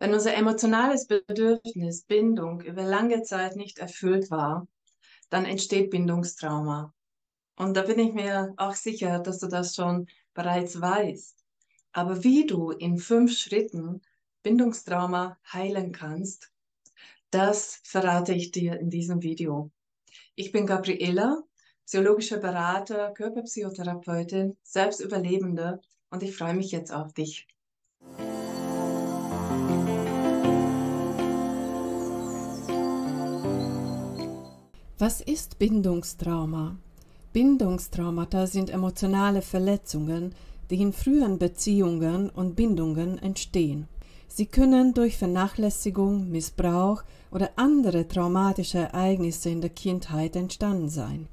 Wenn unser emotionales Bedürfnis Bindung über lange Zeit nicht erfüllt war, dann entsteht Bindungstrauma. Und da bin ich mir auch sicher, dass du das schon bereits weißt. Aber wie du in 5 Schritten Bindungstrauma heilen kannst, das verrate ich dir in diesem Video. Ich bin Gabriela, psychologischer Berater, Körperpsychotherapeutin, Selbstüberlebende und ich freue mich jetzt auf dich. Was ist Bindungstrauma? Bindungstraumata sind emotionale Verletzungen, die in frühen Beziehungen und Bindungen entstehen. Sie können durch Vernachlässigung, Missbrauch oder andere traumatische Ereignisse in der Kindheit entstanden sein.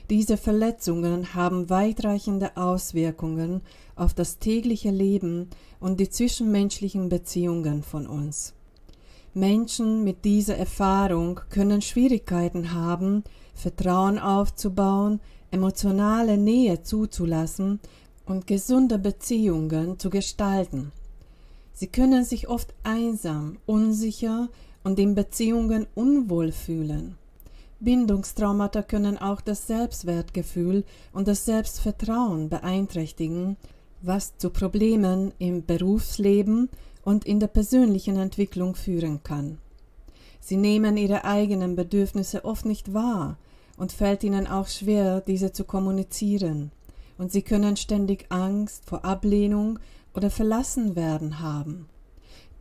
Diese Verletzungen haben weitreichende Auswirkungen auf das tägliche Leben und die zwischenmenschlichen Beziehungen von uns. Menschen mit dieser Erfahrung können Schwierigkeiten haben, Vertrauen aufzubauen, emotionale Nähe zuzulassen und gesunde Beziehungen zu gestalten. Sie können sich oft einsam, unsicher und in Beziehungen unwohl fühlen. Bindungstraumata können auch das Selbstwertgefühl und das Selbstvertrauen beeinträchtigen, was zu Problemen im Berufsleben und in der persönlichen Entwicklung führen kann. Sie nehmen ihre eigenen Bedürfnisse oft nicht wahr und fällt ihnen auch schwer, diese zu kommunizieren, und sie können ständig Angst vor Ablehnung oder Verlassenwerden haben.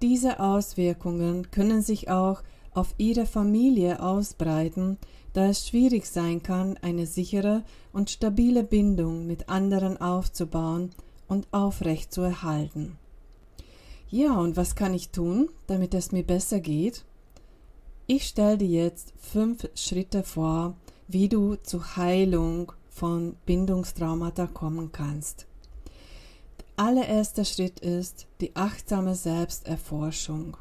Diese Auswirkungen können sich auch auf ihre Familie ausbreiten, da es schwierig sein kann, eine sichere und stabile Bindung mit anderen aufzubauen und aufrechtzuerhalten. Ja, und was kann ich tun, damit es mir besser geht? Ich stelle dir jetzt 5 Schritte vor, wie du zur Heilung von Bindungstraumata kommen kannst. Der allererste Schritt ist die achtsame Selbsterforschung,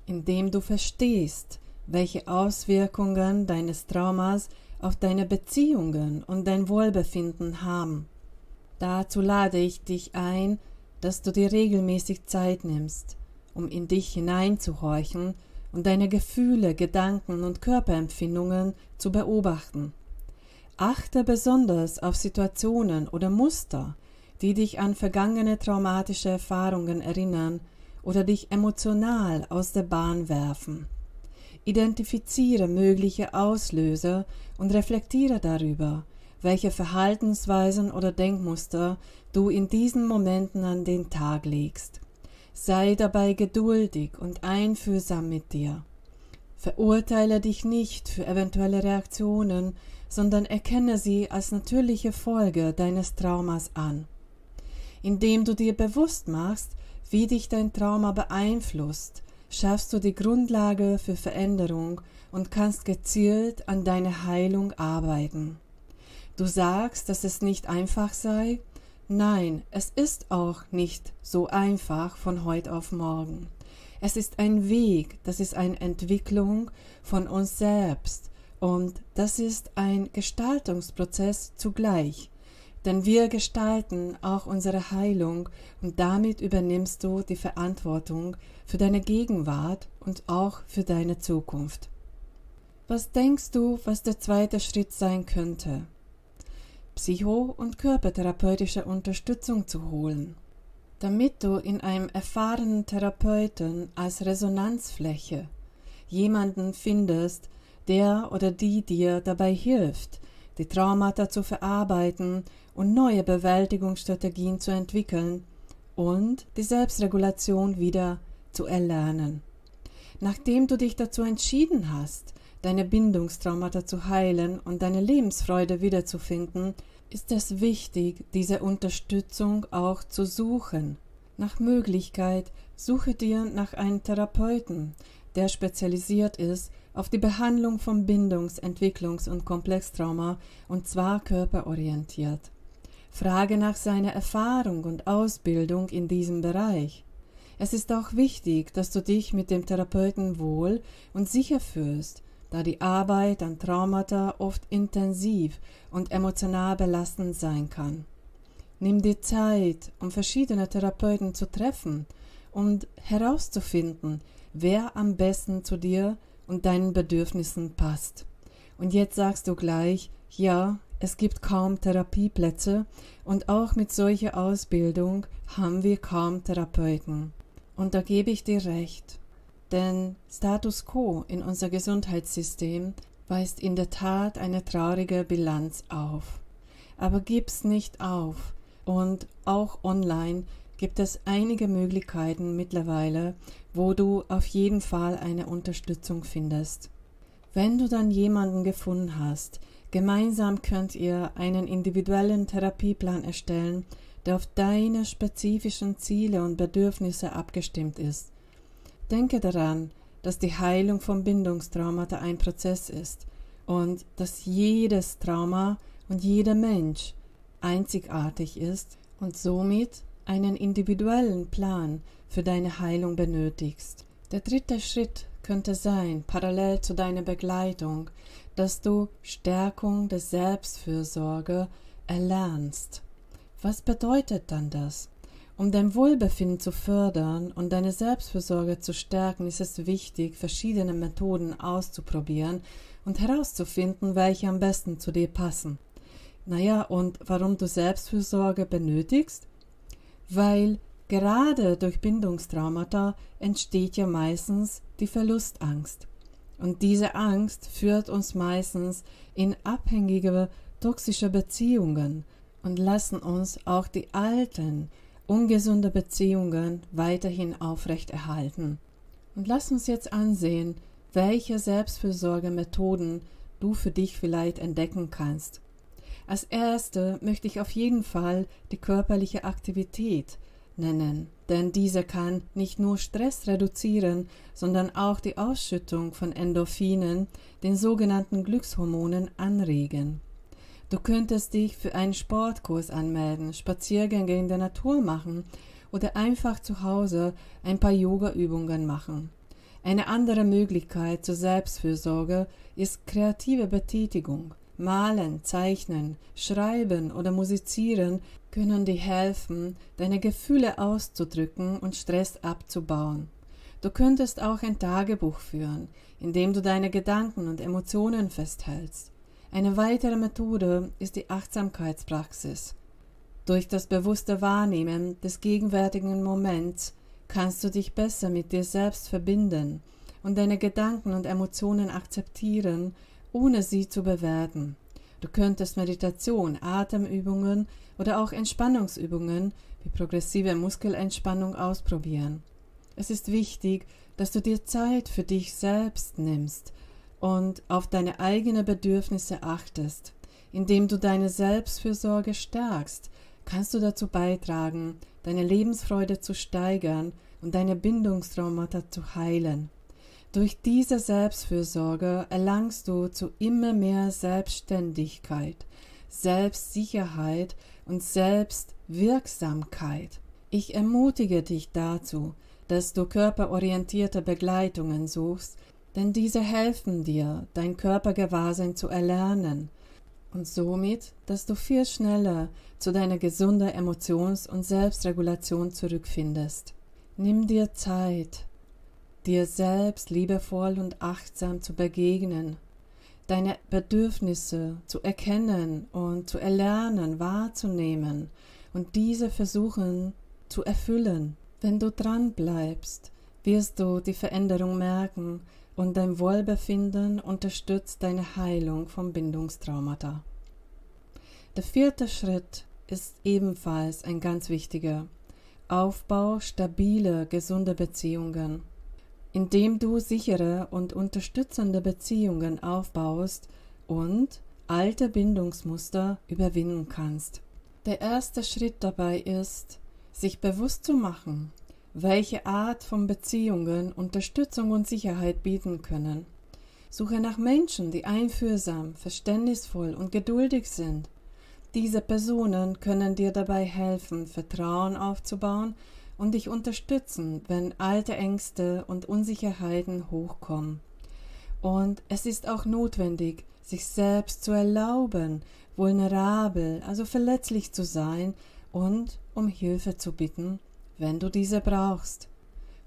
indem du verstehst, welche Auswirkungen deines Traumas auf deine Beziehungen und dein Wohlbefinden haben. Dazu lade ich dich ein, dass du dir regelmäßig Zeit nimmst, um in dich hineinzuhorchen und deine Gefühle, Gedanken und Körperempfindungen zu beobachten. Achte besonders auf Situationen oder Muster, die dich an vergangene traumatische Erfahrungen erinnern oder dich emotional aus der Bahn werfen. Identifiziere mögliche Auslöser und reflektiere darüber, welche Verhaltensweisen oder Denkmuster du in diesen Momenten an den Tag legst. Sei dabei geduldig und einfühlsam mit dir. Verurteile dich nicht für eventuelle Reaktionen, sondern erkenne sie als natürliche Folge deines Traumas an. Indem du dir bewusst machst, wie dich dein Trauma beeinflusst, schaffst du die Grundlage für Veränderung und kannst gezielt an deiner Heilung arbeiten. Du sagst, dass es nicht einfach sei? Nein, es ist auch nicht so einfach von heute auf morgen. Es ist ein Weg, das ist eine Entwicklung von uns selbst und das ist ein Gestaltungsprozess zugleich. Denn wir gestalten auch unsere Heilung und damit übernimmst du die Verantwortung für deine Gegenwart und auch für deine Zukunft. Was denkst du, was der zweite Schritt sein könnte? Psycho- und körpertherapeutische Unterstützung zu holen, damit du in einem erfahrenen Therapeuten als Resonanzfläche jemanden findest, der oder die dir dabei hilft, die Traumata zu verarbeiten und neue Bewältigungsstrategien zu entwickeln und die Selbstregulation wieder zu erlernen. Nachdem du dich dazu entschieden hast, deine Bindungstraumata zu heilen und deine Lebensfreude wiederzufinden, ist es wichtig, diese Unterstützung auch zu suchen. Nach Möglichkeit suche dir nach einem Therapeuten, der spezialisiert ist auf die Behandlung von Bindungs-, Entwicklungs- und Komplextrauma und zwar körperorientiert. Frage nach seiner Erfahrung und Ausbildung in diesem Bereich. Es ist auch wichtig, dass du dich mit dem Therapeuten wohl und sicher fühlst, da die Arbeit an Traumata oft intensiv und emotional belastend sein kann. Nimm dir Zeit, um verschiedene Therapeuten zu treffen und herauszufinden, wer am besten zu dir und deinen Bedürfnissen passt. Und jetzt sagst du gleich, ja, es gibt kaum Therapieplätze und auch mit solcher Ausbildung haben wir kaum Therapeuten. Und da gebe ich dir recht, denn Status quo in unser Gesundheitssystem weist in der Tat eine traurige Bilanz auf. Aber gib's nicht auf, und auch online gibt es einige Möglichkeiten mittlerweile, wo du auf jeden Fall eine Unterstützung findest. Wenn du dann jemanden gefunden hast, gemeinsam könnt ihr einen individuellen Therapieplan erstellen, der auf deine spezifischen Ziele und Bedürfnisse abgestimmt ist. Denke daran, dass die Heilung von Bindungstraumata ein Prozess ist und dass jedes Trauma und jeder Mensch einzigartig ist und somit einen individuellen Plan für deine Heilung benötigst. Der dritte Schritt könnte sein, parallel zu deiner Begleitung, dass du Stärkung der Selbstfürsorge erlernst. Was bedeutet dann das? Um dein Wohlbefinden zu fördern und deine Selbstfürsorge zu stärken, ist es wichtig, verschiedene Methoden auszuprobieren und herauszufinden, welche am besten zu dir passen. Naja, und warum du Selbstfürsorge benötigst? Weil gerade durch Bindungstraumata entsteht ja meistens die Verlustangst. Und diese Angst führt uns meistens in abhängige, toxische Beziehungen und lassen uns auch die alten, ungesunde Beziehungen weiterhin aufrechterhalten. Und lass uns jetzt ansehen, welche Selbstfürsorgemethoden du für dich vielleicht entdecken kannst. Als erste möchte ich auf jeden Fall die körperliche Aktivität nennen, denn diese kann nicht nur Stress reduzieren, sondern auch die Ausschüttung von Endorphinen, den sogenannten Glückshormonen, anregen. Du könntest dich für einen Sportkurs anmelden, Spaziergänge in der Natur machen oder einfach zu Hause ein paar Yoga-Übungen machen. Eine andere Möglichkeit zur Selbstfürsorge ist kreative Betätigung. Malen, Zeichnen, Schreiben oder Musizieren können dir helfen, deine Gefühle auszudrücken und Stress abzubauen. Du könntest auch ein Tagebuch führen, in dem du deine Gedanken und Emotionen festhältst. Eine weitere Methode ist die Achtsamkeitspraxis. Durch das bewusste Wahrnehmen des gegenwärtigen Moments kannst du dich besser mit dir selbst verbinden und deine Gedanken und Emotionen akzeptieren, ohne sie zu bewerten. Du könntest Meditation, Atemübungen oder auch Entspannungsübungen wie progressive Muskelentspannung ausprobieren. Es ist wichtig, dass du dir Zeit für dich selbst nimmst und auf deine eigenen Bedürfnisse achtest. Indem du deine Selbstfürsorge stärkst, kannst du dazu beitragen, deine Lebensfreude zu steigern und deine Bindungstraumata zu heilen. Durch diese Selbstfürsorge erlangst du zu immer mehr Selbstständigkeit, Selbstsicherheit und Selbstwirksamkeit. Ich ermutige dich dazu, dass du körperorientierte Begleitungen suchst, denn diese helfen dir, dein Körpergewahrsein zu erlernen und somit, dass du viel schneller zu deiner gesunden Emotions- und Selbstregulation zurückfindest. Nimm dir Zeit, dir selbst liebevoll und achtsam zu begegnen, deine Bedürfnisse zu erkennen und zu erlernen, wahrzunehmen und diese versuchen zu erfüllen. Wenn du dran bleibst, wirst du die Veränderung merken und dein Wohlbefinden unterstützt deine Heilung von Bindungstraumata. Der vierte Schritt ist ebenfalls ein ganz wichtiger: Aufbau stabiler, gesunder Beziehungen. Indem du sichere und unterstützende Beziehungen aufbaust und alte Bindungsmuster überwinden kannst. Der erste Schritt dabei ist, sich bewusst zu machen, welche Art von Beziehungen Unterstützung und Sicherheit bieten können. Suche nach Menschen, die einfühlsam, verständnisvoll und geduldig sind. Diese Personen können dir dabei helfen, Vertrauen aufzubauen und dich unterstützen, wenn alte Ängste und Unsicherheiten hochkommen. Und es ist auch notwendig, sich selbst zu erlauben, vulnerabel, also verletzlich zu sein und um Hilfe zu bitten, wenn du diese brauchst.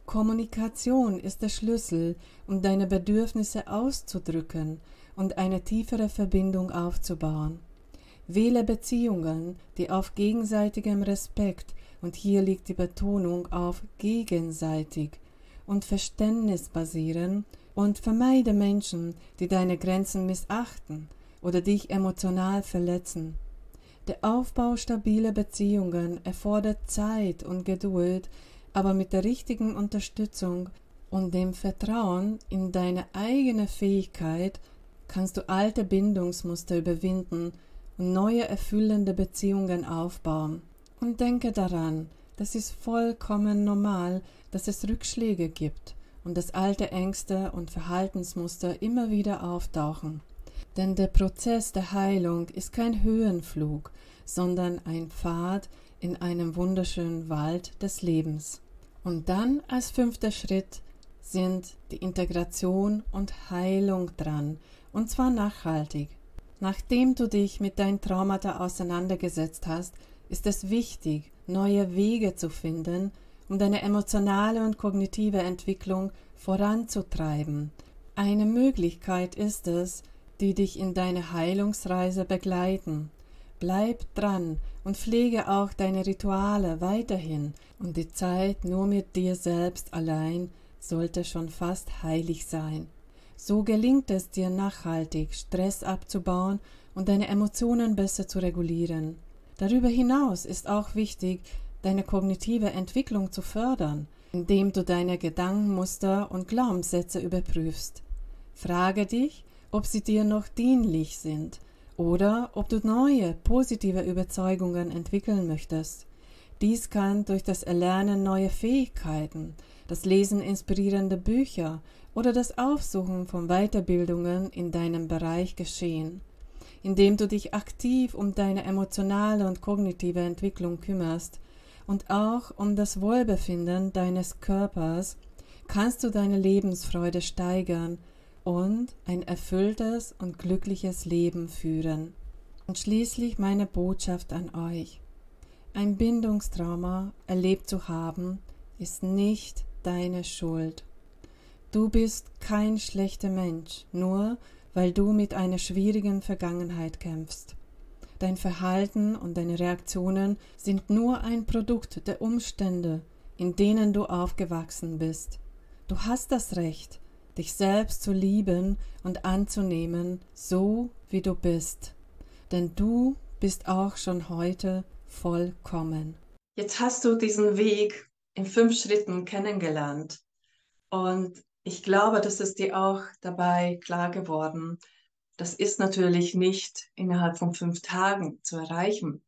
Kommunikation ist der Schlüssel, um deine Bedürfnisse auszudrücken und eine tiefere Verbindung aufzubauen. Wähle Beziehungen, die auf gegenseitigem Respekt, und hier liegt die Betonung auf gegenseitig, und Verständnis basieren, und vermeide Menschen, die deine Grenzen missachten oder dich emotional verletzen. Der Aufbau stabiler Beziehungen erfordert Zeit und Geduld, aber mit der richtigen Unterstützung und dem Vertrauen in deine eigene Fähigkeit kannst du alte Bindungsmuster überwinden und neue erfüllende Beziehungen aufbauen. Und denke daran, das ist vollkommen normal, dass es Rückschläge gibt und dass alte Ängste und Verhaltensmuster immer wieder auftauchen. Denn der Prozess der Heilung ist kein Höhenflug, sondern ein Pfad in einem wunderschönen Wald des Lebens. Und dann als 5. Schritt sind die Integration und Heilung dran, und zwar nachhaltig. Nachdem du dich mit deinen Traumata auseinandergesetzt hast, ist es wichtig, neue Wege zu finden, um deine emotionale und kognitive Entwicklung voranzutreiben. Eine Möglichkeit ist es, die dich in deine Heilungsreise begleiten. Bleib dran und pflege auch deine Rituale weiterhin, und die Zeit nur mit dir selbst allein sollte schon fast heilig sein. So gelingt es dir nachhaltig, Stress abzubauen und deine Emotionen besser zu regulieren. Darüber hinaus ist auch wichtig, deine kognitive Entwicklung zu fördern, indem du deine Gedankenmuster und Glaubenssätze überprüfst. Frage dich, ob sie dir noch dienlich sind oder ob du neue, positive Überzeugungen entwickeln möchtest. Dies kann durch das Erlernen neuer Fähigkeiten, das Lesen inspirierender Bücher oder das Aufsuchen von Weiterbildungen in deinem Bereich geschehen. Indem du dich aktiv um deine emotionale und kognitive Entwicklung kümmerst und auch um das Wohlbefinden deines Körpers, kannst du deine Lebensfreude steigern und ein erfülltes und glückliches Leben führen. Und schließlich meine Botschaft an euch. Ein Bindungstrauma erlebt zu haben, ist nicht deine Schuld. Du bist kein schlechter Mensch, nur weil du mit einer schwierigen Vergangenheit kämpfst. Dein Verhalten und deine Reaktionen sind nur ein Produkt der Umstände, in denen du aufgewachsen bist. Du hast das Recht, dich selbst zu lieben und anzunehmen, so wie du bist. Denn du bist auch schon heute vollkommen. Jetzt hast du diesen Weg in 5 Schritten kennengelernt. Und ich glaube, das ist dir auch dabei klar geworden. Das ist natürlich nicht innerhalb von 5 Tagen zu erreichen.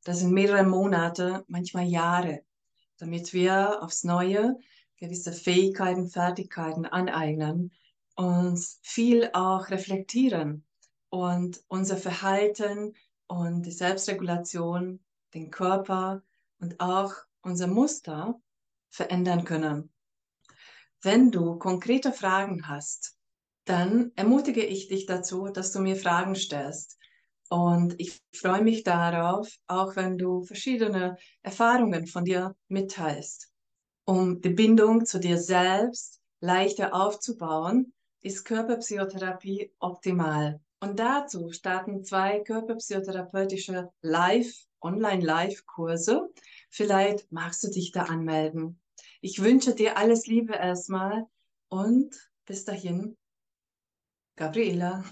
Das sind mehrere Monate, manchmal Jahre, damit wir aufs Neue gewisse Fähigkeiten, Fertigkeiten aneignen, uns viel auch reflektieren und unser Verhalten und die Selbstregulation, den Körper und auch unser Muster verändern können. Wenn du konkrete Fragen hast, dann ermutige ich dich dazu, dass du mir Fragen stellst. Und ich freue mich darauf, auch wenn du verschiedene Erfahrungen von dir mitteilst. Um die Bindung zu dir selbst leichter aufzubauen, ist Körperpsychotherapie optimal. Und dazu starten 2 körperpsychotherapeutische Online-Live-Kurse. Vielleicht magst du dich da anmelden. Ich wünsche dir alles Liebe erstmal und bis dahin, Gabriela.